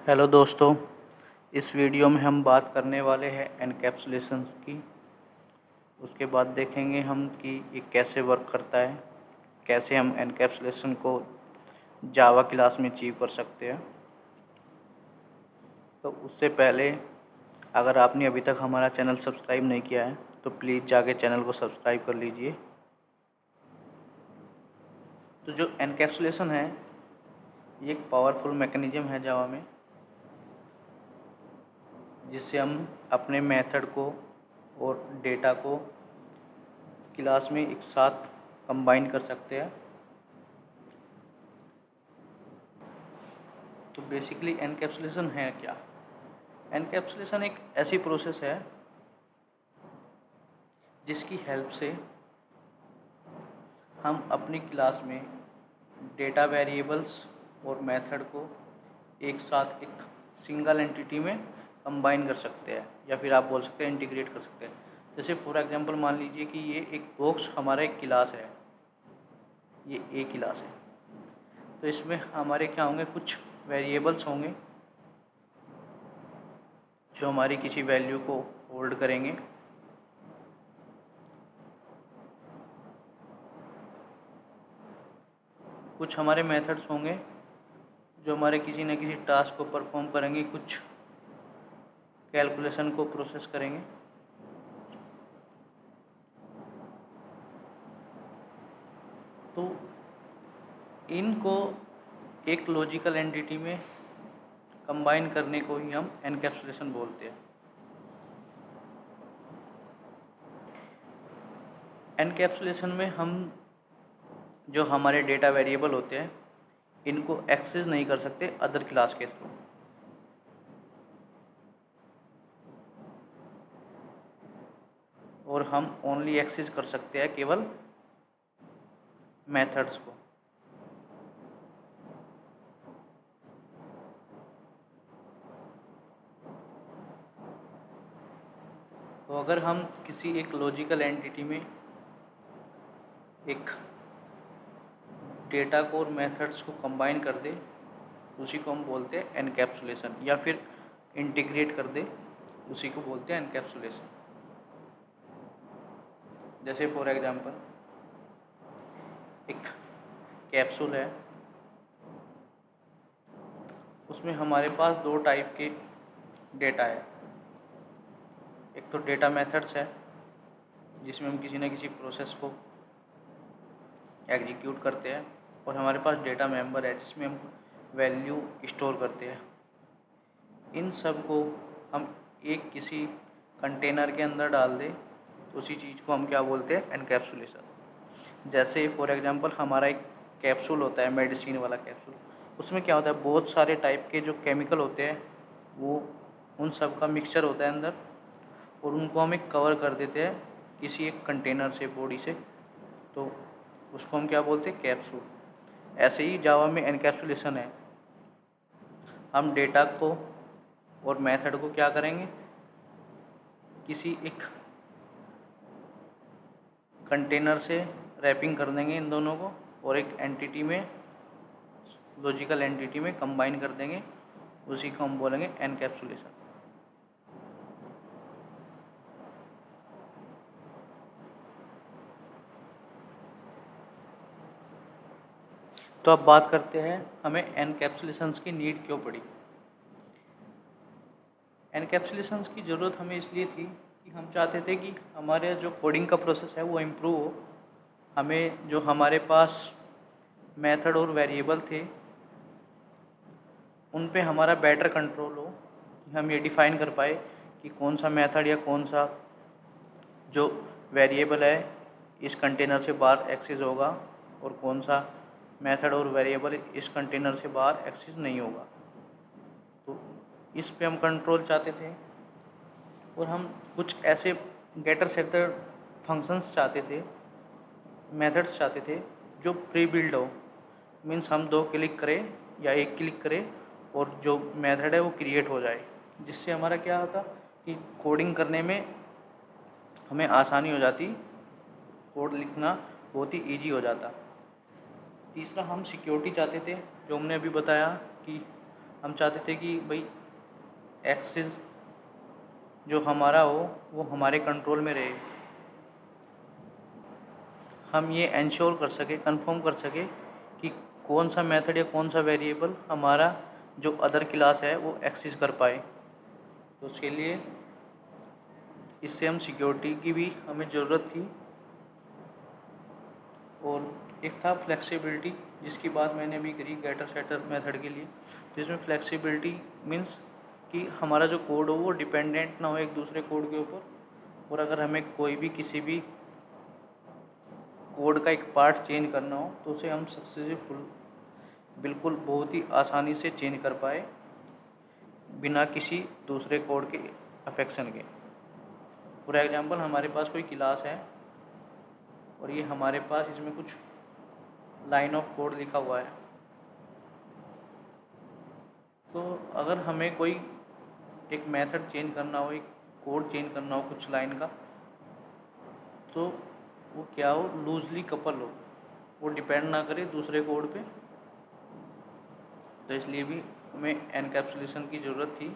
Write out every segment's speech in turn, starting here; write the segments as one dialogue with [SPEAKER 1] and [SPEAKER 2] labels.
[SPEAKER 1] Hello दोस्तों, इस video में हम बात करने वाले हैं एनकैप्सुलेशन की। उसके बाद देखेंगे हम कि ये कैसे वर्क करता है, कैसे हम एनकैप्सुलेशन को जावा क्लास में अचीव कर सकते हैं। तो उससे पहले अगर आपने अभी तक हमारा चैनल सब्सक्राइब नहीं किया है तो प्लीज़ जाके चैनल को सब्सक्राइब कर लीजिए। तो जो एनकैप्सुलेशन है ये एक पावरफुल मैकेनिज़्म है जावा में, जिससे हम अपने मेथड को और डेटा को क्लास में एक साथ कंबाइन कर सकते हैं। तो बेसिकली एनकैप्सुलेशन है क्या? एनकैप्सुलेशन एक ऐसी प्रोसेस है जिसकी हेल्प से हम अपनी क्लास में डेटा वेरिएबल्स और मेथड को एक साथ एक सिंगल एंटिटी में कंबाइन कर सकते हैं, या फिर आप बोल सकते हैं इंटीग्रेट कर सकते हैं। जैसे फॉर एग्जांपल मान लीजिए कि ये एक बॉक्स हमारा एक क्लास है, ये ए क्लास है। तो इसमें हमारे क्या होंगे, कुछ वेरिएबल्स होंगे जो हमारी किसी वैल्यू को होल्ड करेंगे। कुछ हमारे मेथड्स होंगे जो हमारे किसी न किसी टास्क को परफॉर्म करेंगे, कुछ कैलकुलेशन को प्रोसेस करेंगे। तो इनको एक लॉजिकल एंटिटी में कंबाइन करने को ही हम एनकैप्सुलेशन बोलते हैं। एनकैप्सुलेशन में हम जो हमारे डेटा वेरिएबल होते हैं इनको एक्सेस नहीं कर सकते अदर क्लास के थ्रू। और हम ओनली एक्सेस कर सकते हैं केवल मेथड्स को। तो अगर हम किसी एक लॉजिकल एंटिटी में एक डेटा को और मेथड्स को कंबाइन कर दे, उसी को हम बोलते हैं एनकैप्सुलेशन, या फिर इंटीग्रेट कर दे, उसी को बोलते हैं एनकैप्सुलेशन। जैसे फॉर एग्जांपल एक कैप्सूल है, उसमें हमारे पास दो टाइप के डेटा है। एक तो डेटा मेथड्स है जिसमें हम किसी न किसी प्रोसेस को एग्जीक्यूट करते हैं, और हमारे पास डेटा मेंबर है जिसमें हम वैल्यू स्टोर करते हैं। इन सब को हम एक किसी कंटेनर के अंदर डाल दें, उसी चीज़ को हम क्या बोलते हैं, एनकैप्सुलेशन। जैसे फॉर एग्जांपल हमारा एक कैप्सूल होता है, मेडिसिन वाला कैप्सूल, उसमें क्या होता है, बहुत सारे टाइप के जो केमिकल होते हैं वो उन सब का मिक्सचर होता है अंदर, और उनको हम एक कवर कर देते हैं किसी एक कंटेनर से, बॉडी से, तो उसको हम क्या बोलते हैं, कैप्सूल। ऐसे ही जावा में एनकैप्सुलेशन है, हम डेटा को और मेथड को क्या करेंगे, किसी एक कंटेनर से रैपिंग कर देंगे इन दोनों को, और एक एंटिटी में, लॉजिकल एंटिटी में कंबाइन कर देंगे, उसी को हम बोलेंगे एनकैप्सुलेशन। तो अब बात करते हैं हमें एनकैप्सुलेशंस की नीड क्यों पड़ी। एनकैप्सुलेशंस की ज़रूरत हमें इसलिए थी कि हम चाहते थे कि हमारे जो कोडिंग का प्रोसेस है वो इम्प्रूव हो। हमें जो हमारे पास मेथड और वेरिएबल थे उन पे हमारा बेटर कंट्रोल हो, कि हम ये डिफ़ाइन कर पाए कि कौन सा मेथड या कौन सा जो वेरिएबल है इस कंटेनर से बाहर एक्सेस होगा, और कौन सा मेथड और वेरिएबल इस कंटेनर से बाहर एक्सेस नहीं होगा। तो इस पे हम कंट्रोल चाहते थे, और हम कुछ ऐसे गेटर सेटर फंक्शंस चाहते थे, मेथड्स चाहते थे जो प्री बिल्ड हो। मीन्स हम दो क्लिक करें या एक क्लिक करें और जो मेथड है वो क्रिएट हो जाए, जिससे हमारा क्या होता कि कोडिंग करने में हमें आसानी हो जाती, कोड लिखना बहुत ही ईजी हो जाता। तीसरा, हम सिक्योरिटी चाहते थे, जो हमने अभी बताया कि हम चाहते थे कि भाई एक्सेस जो हमारा हो वो हमारे कंट्रोल में रहे, हम ये इंश्योर कर सके, कंफर्म कर सके कि कौन सा मेथड या कौन सा वेरिएबल हमारा जो अदर क्लास है वो एक्सेस कर पाए। तो उसके लिए इससे हम सिक्योरिटी की भी हमें ज़रूरत थी। और एक था फ्लेक्सिबिलिटी, जिसकी बात मैंने अभी करी गेटर सेटर मेथड के लिए। तो इसमें फ्लेक्सिबिलिटी मीन्स कि हमारा जो कोड हो वो डिपेंडेंट ना हो एक दूसरे कोड के ऊपर, और अगर हमें कोई भी किसी भी कोड का एक पार्ट चेंज करना हो तो उसे हम सक्सेसफुल बिल्कुल बहुत ही आसानी से चेंज कर पाए बिना किसी दूसरे कोड के अफेक्शन के। फॉर एग्जांपल हमारे पास कोई क्लास है और ये हमारे पास इसमें कुछ लाइन ऑफ कोड लिखा हुआ है, तो अगर हमें कोई एक मेथड चेंज करना हो, एक कोड चेंज करना हो कुछ लाइन का, तो वो क्या हो, लूजली कपल हो, वो डिपेंड ना करे दूसरे कोड पे। तो इसलिए भी हमें एनकैप्सुलेशन की ज़रूरत थी।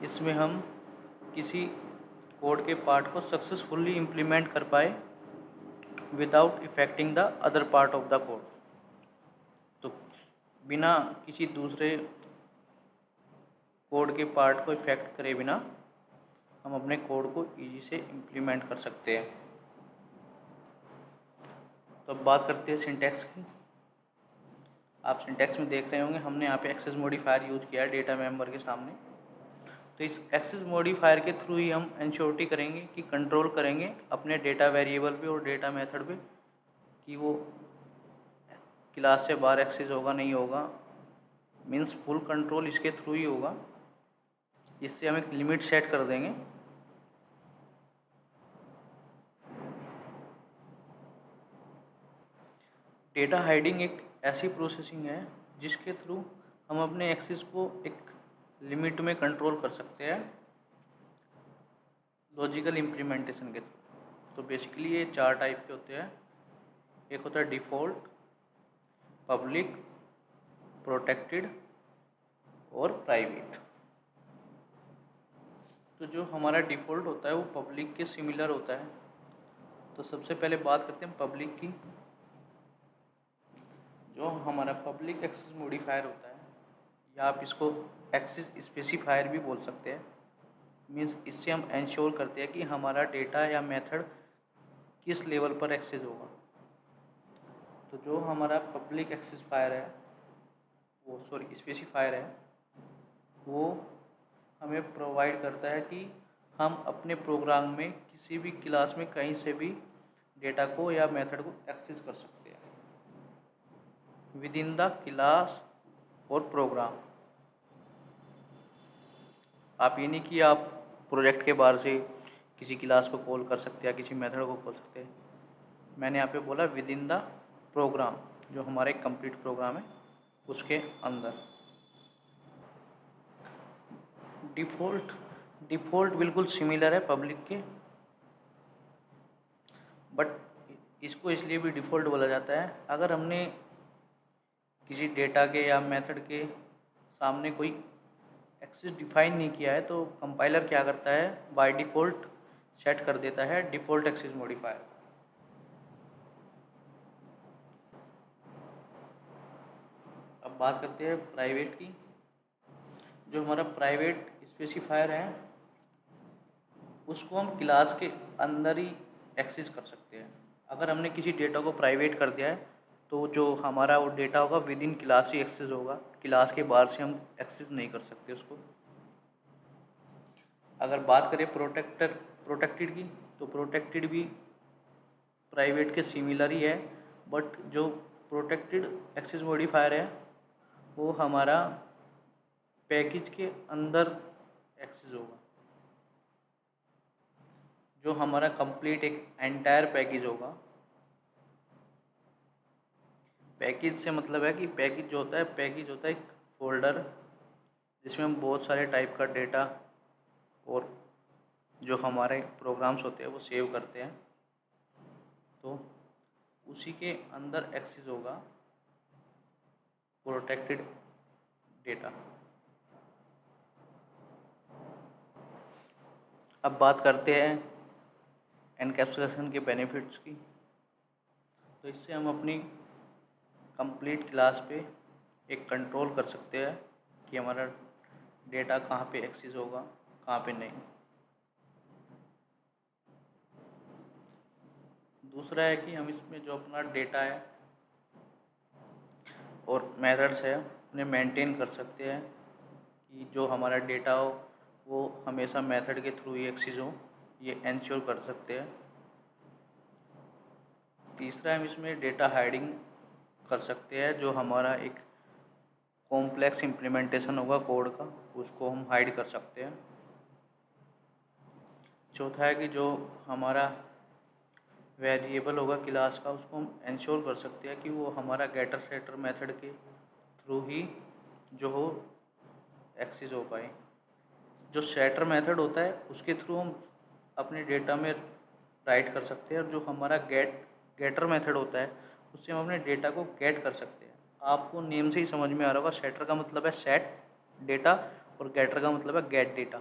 [SPEAKER 1] इसमें हम किसी कोड के पार्ट को सक्सेसफुली इम्प्लीमेंट कर पाए without affecting the other part of the code. तो बिना किसी दूसरे कोड के पार्ट को इफेक्ट करे बिना हम अपने कोड को ईजी से इम्प्लीमेंट कर सकते हैं। तो अब बात करते हैं सिंटैक्स की। आप सिंटैक्स में देख रहे होंगे हमने यहाँ पे एक्सेस मॉडिफायर यूज किया है डेटा मेंबर के सामने। तो इस एक्सेस मॉडिफायर के थ्रू ही हम इंश्योरिटी करेंगे कि कंट्रोल करेंगे अपने डेटा वेरिएबल पे और डेटा मेथड पे कि वो क्लास से बाहर एक्सेस होगा नहीं होगा, मीन्स फुल कंट्रोल इसके थ्रू ही होगा। इससे हम एक लिमिट सेट कर देंगे। डेटा हाइडिंग एक ऐसी प्रोसेसिंग है जिसके थ्रू हम अपने एक्सेस को एक लिमिट में कंट्रोल कर सकते हैं लॉजिकल इम्प्लीमेंटेशन के थ्रू। तो बेसिकली ये 4 टाइप के होते हैं। एक होता है डिफ़ॉल्ट, पब्लिक, प्रोटेक्टेड और प्राइवेट। तो जो हमारा डिफ़ॉल्ट होता है वो पब्लिक के सिमिलर होता है। तो सबसे पहले बात करते हैं पब्लिक की। जो हमारा पब्लिक एक्सेस मॉडिफायर होता है, या आप इसको एक्सेस स्पेसिफायर भी बोल सकते हैं, मीन्स इससे हम इंश्योर करते हैं कि हमारा डेटा या मेथड किस लेवल पर एक्सेस होगा। तो जो हमारा पब्लिक एक्सेसिफायर है वो स्पेसिफायर है, वो हमें प्रोवाइड करता है कि हम अपने प्रोग्राम में किसी भी क्लास में कहीं से भी डेटा को या मेथड को एक्सेस कर सकते हैं विद इन द क्लास और प्रोग्राम। आप ये नहीं कि आप प्रोजेक्ट के बाहर से किसी क्लास को कॉल कर सकते हैं या किसी मेथड को कॉल सकते हैं। मैंने यहाँ पे बोला विद इन द प्रोग्राम, जो हमारा एक कंप्लीट प्रोग्राम है उसके अंदर। डिफ़ॉल्ट बिल्कुल सिमिलर है पब्लिक के, बट इसको इसलिए भी डिफ़ॉल्ट बोला जाता है अगर हमने किसी डेटा के या मेथड के सामने कोई एक्सेस डिफाइन नहीं किया है, तो कंपाइलर क्या करता है बाय डिफ़ॉल्ट सेट कर देता है डिफ़ॉल्ट एक्सेस मॉडिफायर। अब बात करते हैं प्राइवेट की। जो हमारा प्राइवेट स्पेसिफायर है उसको हम क्लास के अंदर ही एक्सेस कर सकते हैं। अगर हमने किसी डेटा को प्राइवेट कर दिया है तो जो हमारा वो डेटा होगा विद इन क्लास ही एक्सेस होगा, क्लास के बाहर से हम एक्सेस नहीं कर सकते उसको। अगर बात करें प्रोटेक्टेड की, तो प्रोटेक्टेड भी प्राइवेट के सिमिलर ही है, बट जो प्रोटेक्टेड एक्सेस मॉडिफायर है वो हमारा पैकेज के अंदर एक्सेस होगा। जो हमारा कंप्लीट एक एंटायर पैकेज होगा। पैकेज से मतलब है कि पैकेज होता है एक फोल्डर जिसमें हम बहुत सारे टाइप का डेटा और जो हमारे प्रोग्राम्स होते हैं वो सेव करते हैं। तो उसी के अंदर एक्सेस होगा प्रोटेक्टेड डेटा। अब बात करते हैं एनकैप्सुलेशन के बेनिफिट्स की। तो इससे हम अपनी कंप्लीट क्लास पे एक कंट्रोल कर सकते हैं कि हमारा डेटा कहाँ पे एक्सेस होगा, कहाँ पे नहीं। दूसरा है कि हम इसमें जो अपना डेटा है और मेथड्स है उन्हें मेंटेन कर सकते हैं कि जो हमारा डेटा हो वो हमेशा मेथड के थ्रू ही एक्सेस हो, ये इंश्योर कर सकते हैं। तीसरा हम इसमें डेटा हाइडिंग कर सकते हैं, जो हमारा एक कॉम्प्लेक्स इम्प्लीमेंटेशन होगा कोड का, उसको हम हाइड कर सकते हैं। चौथा है कि जो हमारा वेरिएबल होगा क्लास का, उसको हम इंश्योर कर सकते हैं कि वो हमारा गेटर सेटर मेथड के थ्रू ही जो हो एक्सेस हो पाए। जो सेटर मेथड होता है उसके थ्रू हम अपने डेटा में राइट कर सकते हैं, और जो हमारा गेटर मेथड होता है उससे हम अपने डेटा को गेट कर सकते हैं। आपको नेम से ही समझ में आ रहा होगा, सेटर का मतलब है सेट डेटा और गेटर का मतलब है गेट डेटा।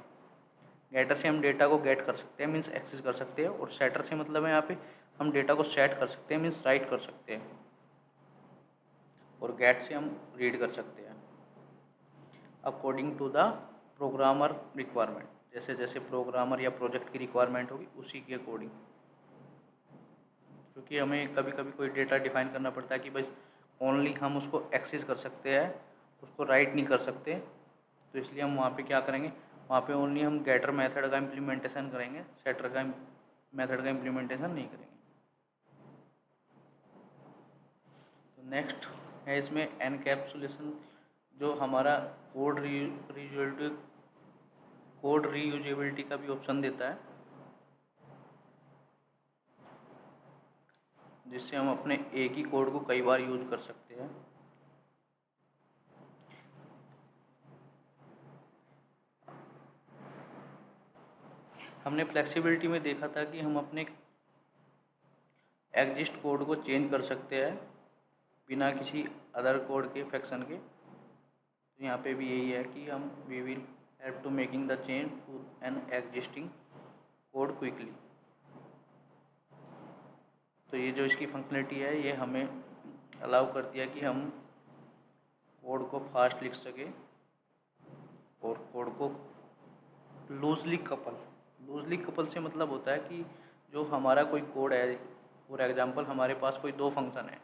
[SPEAKER 1] गेटर से हम डेटा को गेट कर सकते हैं, मीन्स एक्सेस कर सकते हैं, और सेटर से मतलब है यहाँ पे हम डेटा को सेट कर सकते हैं, मीन्स राइट कर सकते हैं, और गेट से हम रीड कर सकते हैं according to the programmer requirement. जैसे जैसे प्रोग्रामर या प्रोजेक्ट की रिक्वायरमेंट होगी उसी के अकॉर्डिंग, क्योंकि हमें कभी कभी कोई डेटा डिफाइन करना पड़ता है कि बस ओनली हम उसको एक्सेस कर सकते हैं, उसको राइट नहीं कर सकते। तो इसलिए हम वहाँ पे क्या करेंगे, वहाँ पे ओनली हम गेटर मेथड का इम्प्लीमेंटेशन करेंगे, सेटर का मेथड का इम्प्लीमेंटेशन नहीं करेंगे। तो नेक्स्ट है इसमें एनकैप्सुलेशन, जो हमारा कोड रीयूजेबिलिटी का भी ऑप्शन देता है, जिससे हम अपने एक ही कोड को कई बार यूज कर सकते हैं। हमने फ्लेक्सिबिलिटी में देखा था कि हम अपने एग्जिस्ट कोड को चेंज कर सकते हैं बिना किसी अदर कोड के फंक्शन के। तो यहाँ पे भी यही है कि हम we will have to making the change to an existing code quickly. तो ये जो इसकी फंक्शनलिटी है ये हमें अलाउ करती है कि हम कोड को फास्ट लिख सके और कोड को लूजली कपल से मतलब होता है कि जो हमारा कोई कोड है, फॉर एग्जांपल हमारे पास कोई दो फंक्शन है,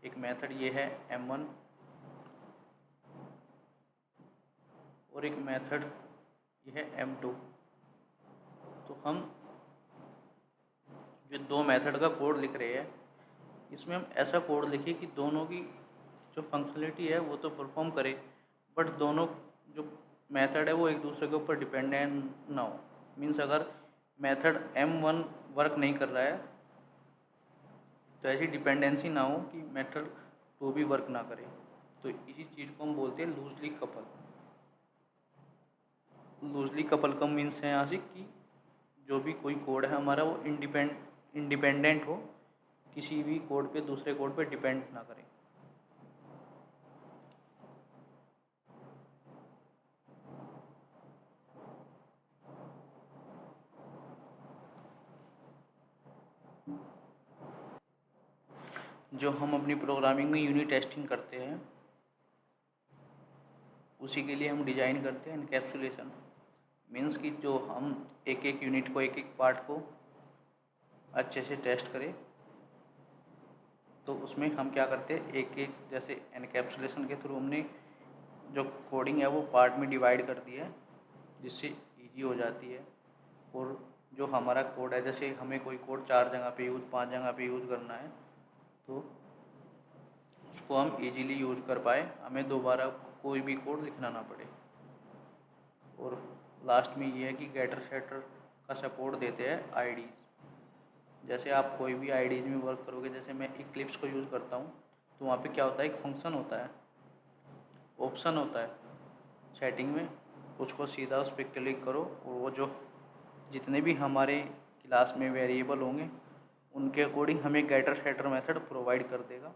[SPEAKER 1] एक मेथड ये है m1 और एक मेथड ये है m2। तो हम जो दो मेथड का कोड लिख रहे हैं, इसमें हम ऐसा कोड लिखिए कि दोनों की जो फंक्शनलिटी है वो तो परफॉर्म करे, बट दोनों जो मेथड है वो एक दूसरे के ऊपर डिपेंडेंट ना हो। मीन्स अगर मेथड m1 वर्क नहीं कर रहा है तो ऐसी डिपेंडेंसी ना हो कि मेथड 2 भी वर्क ना करे। तो इसी चीज़ को हम बोलते हैं लूजली कपल का मीन्स है यहाँ से कि जो भी कोई कोड है हमारा वो इंडिपेंडेंट हो, किसी भी कोड पे दूसरे कोड पे डिपेंड ना करे। जो हम अपनी प्रोग्रामिंग में यूनिट टेस्टिंग करते हैं उसी के लिए हम डिज़ाइन करते हैं एनकैप्सुलेशन। मीन्स कि जो हम एक एक यूनिट को, एक एक पार्ट को अच्छे से टेस्ट करें। तो उसमें हम क्या करते हैं, एक एक जैसे एनकैप्सुलेशन के थ्रू हमने जो कोडिंग है वो पार्ट में डिवाइड कर दी है, जिससे ईजी हो जाती है। और जो हमारा कोड है, जैसे हमें कोई कोड 4 जगह पे यूज़ 5 जगह पे यूज़ करना है, तो उसको हम इजीली यूज़ कर पाए, हमें दोबारा कोई भी कोड लिखना ना पड़े। और लास्ट में ये है कि गेटर सेटर का सपोर्ट देते हैं आईडीज़। जैसे आप कोई भी आईडीज़ में वर्क करोगे, जैसे मैं इक्लिप्स को यूज़ करता हूँ, तो वहाँ पे क्या होता है, एक फंक्शन होता है, ऑप्शन होता है सेटिंग में, उसको सीधा उस पर क्लिक करो और वो जो जितने भी हमारे क्लास में वेरिएबल होंगे उनके अकॉर्डिंग हमें गेटर सेटर मेथड प्रोवाइड कर देगा।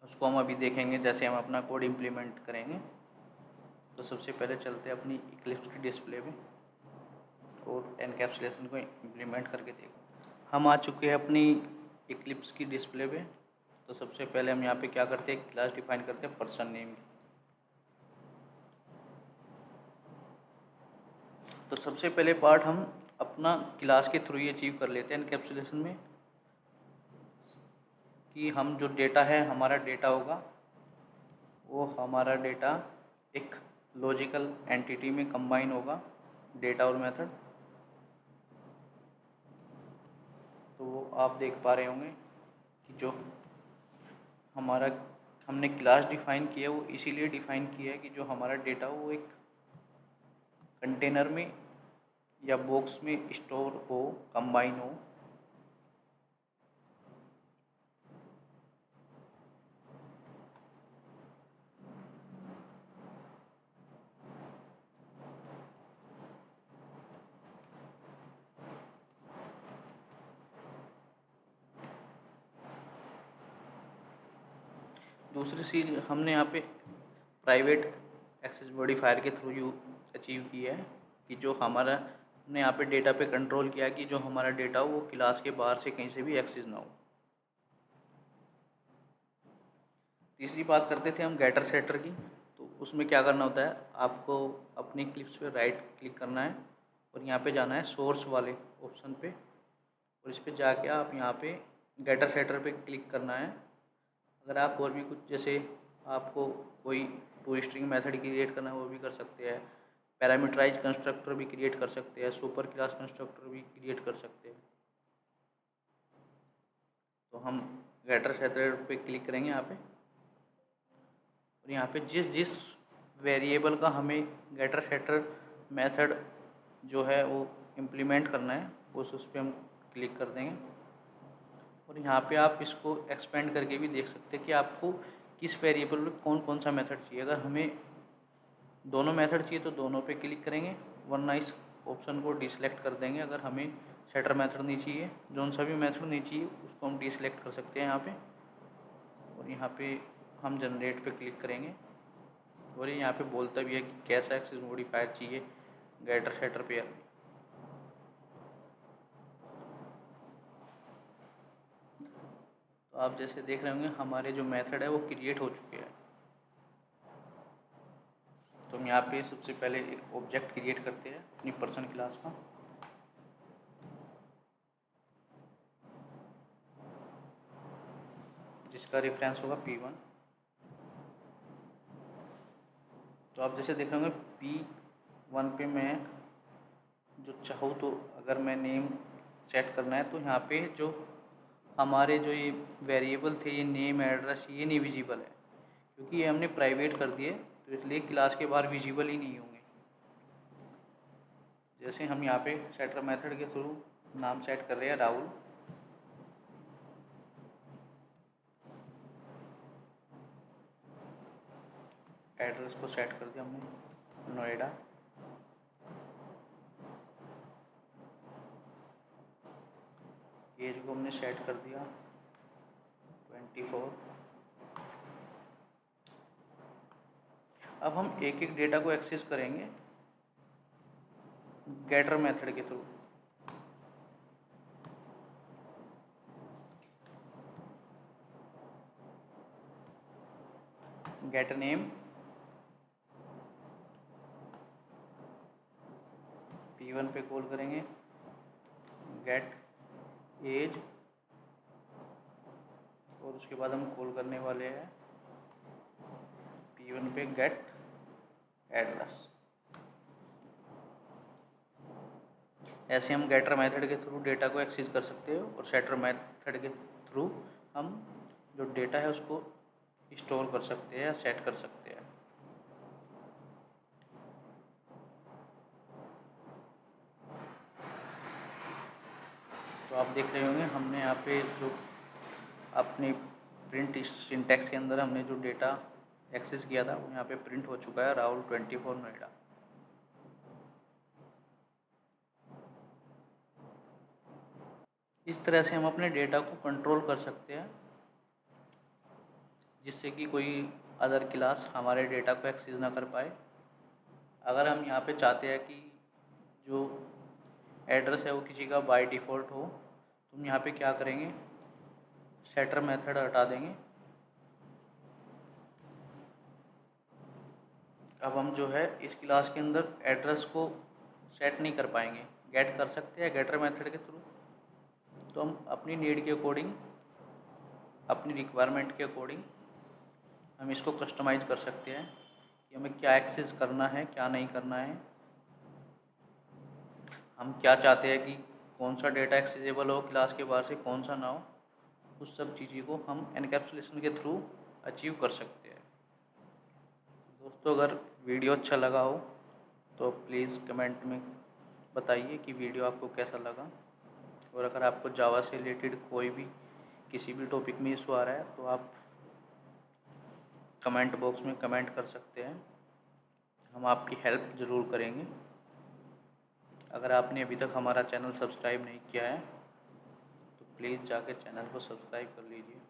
[SPEAKER 1] उसको हम अभी देखेंगे जैसे हम अपना कोड इम्प्लीमेंट करेंगे। तो सबसे पहले चलते हैं अपनी इक्लिप्स की डिस्प्ले में और एनकैप्सुलेशन को इम्प्लीमेंट करके देखो। हम आ चुके हैं अपनी इक्लिप्स की डिस्प्ले पे। तो सबसे पहले हम यहाँ पे क्या करते हैं, क्लास डिफाइन करते हैं पर्सन नेम की। तो सबसे पहले पार्ट हम अपना क्लास के थ्रू ही अचीव कर लेते हैं एनकैप्सुलेशन में, कि हम जो डेटा है हमारा डेटा होगा वो हमारा डेटा एक लॉजिकल एंटिटी में कंबाइन होगा, डेटा और मेथड। तो वो आप देख पा रहे होंगे कि जो हमारा हमने क्लास डिफ़ाइन किया है वो इसीलिए डिफ़ाइन किया है कि जो हमारा डेटा वो एक कंटेनर में या बॉक्स में स्टोर हो, कंबाइन हो। दूसरी चीज़ हमने यहाँ पे प्राइवेट एक्सेस मॉडिफायर के थ्रू अचीव किया है कि जो हमारा हमने यहाँ पे डेटा पे कंट्रोल किया कि जो हमारा डेटा हो वो क्लास के बाहर से कहीं से भी एक्सेस ना हो। तीसरी बात करते थे हम गेटर सेटर की। तो उसमें क्या करना होता है, आपको अपनी क्लिप्स पे राइट क्लिक करना है और यहाँ पे जाना है सोर्स वाले ऑप्शन पे, और इस पर जाके आप यहाँ पे गेटर सेटर पे क्लिक करना है। अगर आप और भी कुछ जैसे आपको कोई टू स्ट्रिंग मेथड क्रिएट करना है वो भी कर सकते हैं, पैरामीटराइज कंस्ट्रक्टर भी क्रिएट कर सकते हैं, सुपर क्लास कंस्ट्रक्टर भी क्रिएट कर सकते हैं। तो हम गेटर सेटर पे क्लिक करेंगे यहाँ पे, और यहाँ पे जिस जिस वेरिएबल का हमें गेटर सेटर मेथड जो है वो इम्प्लीमेंट करना है उस पर हम क्लिक कर देंगे। और यहाँ पे आप इसको एक्सपेंड करके भी देख सकते हैं कि आपको किस वेरिएबल में कौन कौन सा मेथड चाहिए। अगर हमें दोनों मेथड चाहिए तो दोनों पे क्लिक करेंगे, वरना इस ऑप्शन को डिसलेक्ट कर देंगे। अगर हमें सेटर मेथड नहीं चाहिए, जोन सा भी मेथड नहीं चाहिए, उसको हम डिसलेक्ट कर सकते हैं यहाँ पे। और यहाँ पे हम जनरेट पे क्लिक करेंगे और ये यहाँ पे बोलता भी है कि कैसा एक्सेस मॉडिफायर चाहिए गेटर सेटर पेयर में। तो आप जैसे देख रहे होंगे हमारे जो मेथड है वो क्रिएट हो चुके हैं। तो हम यहाँ पे सबसे पहले एक ऑब्जेक्ट क्रिएट करते हैं अपनी पर्सन क्लास का। जिसका रेफरेंस होगा P1। तो आप जैसे देख रहे होंगे P1 पे मैं जो चाहूँ तो अगर मैं नेम सेट करना है तो यहाँ पे जो हमारे जो ये वेरिएबल थे, ये नेम एड्रेस, ये नहीं विजिबल है क्योंकि ये हमने प्राइवेट कर दिए, तो इसलिए क्लास के बाहर विजिबल ही नहीं होंगे। जैसे हम यहाँ पे सेटर मेथड के थ्रू नाम सेट कर रहे हैं राहुल, एड्रेस को सेट कर दिया हमने नोएडा, एज को हमने सेट कर दिया 24। अब हम एक एक डेटा को एक्सेस करेंगे गेटर मेथड के थ्रू। गेट नेम P1 पे कॉल करेंगे, गेट एज, और उसके बाद हम कॉल करने वाले हैं P1 पे गेट एड्रेस। ऐसे हम गेटर मेथड के थ्रू डेटा को एक्सेस कर सकते हैं और सेटर मेथड के थ्रू हम जो डेटा है उसको स्टोर कर सकते हैं या सेट कर सकते हैं। तो आप देख रहे होंगे हमने यहाँ पे जो अपनी प्रिंट सिंटैक्स के अंदर हमने जो डेटा एक्सेस किया था वो यहाँ पे प्रिंट हो चुका है, राहुल 24 नोएडा। इस तरह से हम अपने डेटा को कंट्रोल कर सकते हैं, जिससे कि कोई अदर क्लास हमारे डेटा को एक्सेस ना कर पाए। अगर हम यहाँ पे चाहते हैं कि जो एड्रेस है वो किसी का बाय डिफ़ॉल्ट हो, तो हम यहाँ पे क्या करेंगे, सेटर मेथड हटा देंगे। अब हम जो है इस क्लास के अंदर एड्रेस को सेट नहीं कर पाएंगे, गेट कर सकते हैं गेटर मेथड के थ्रू। तो हम अपनी नीड के अकॉर्डिंग, अपनी रिक्वायरमेंट के अकॉर्डिंग हम इसको कस्टमाइज कर सकते हैं कि हमें क्या एक्सेस करना है, क्या नहीं करना है, हम क्या चाहते हैं कि कौन सा डेटा एक्सेसिबल हो क्लास के बाहर से, कौन सा ना हो। उस सब चीज़ों को हम एनकैप्सुलेशन के थ्रू अचीव कर सकते हैं। दोस्तों, अगर वीडियो अच्छा लगा हो तो प्लीज़ कमेंट में बताइए कि वीडियो आपको कैसा लगा। और अगर आपको जावा से रिलेटेड कोई भी किसी भी टॉपिक में इशू आ रहा है तो आप कमेंट बॉक्स में कमेंट कर सकते हैं, हम आपकी हेल्प ज़रूर करेंगे। अगर आपने अभी तक हमारा चैनल सब्सक्राइब नहीं किया है तो प्लीज़ जाकर चैनल को सब्सक्राइब कर लीजिए।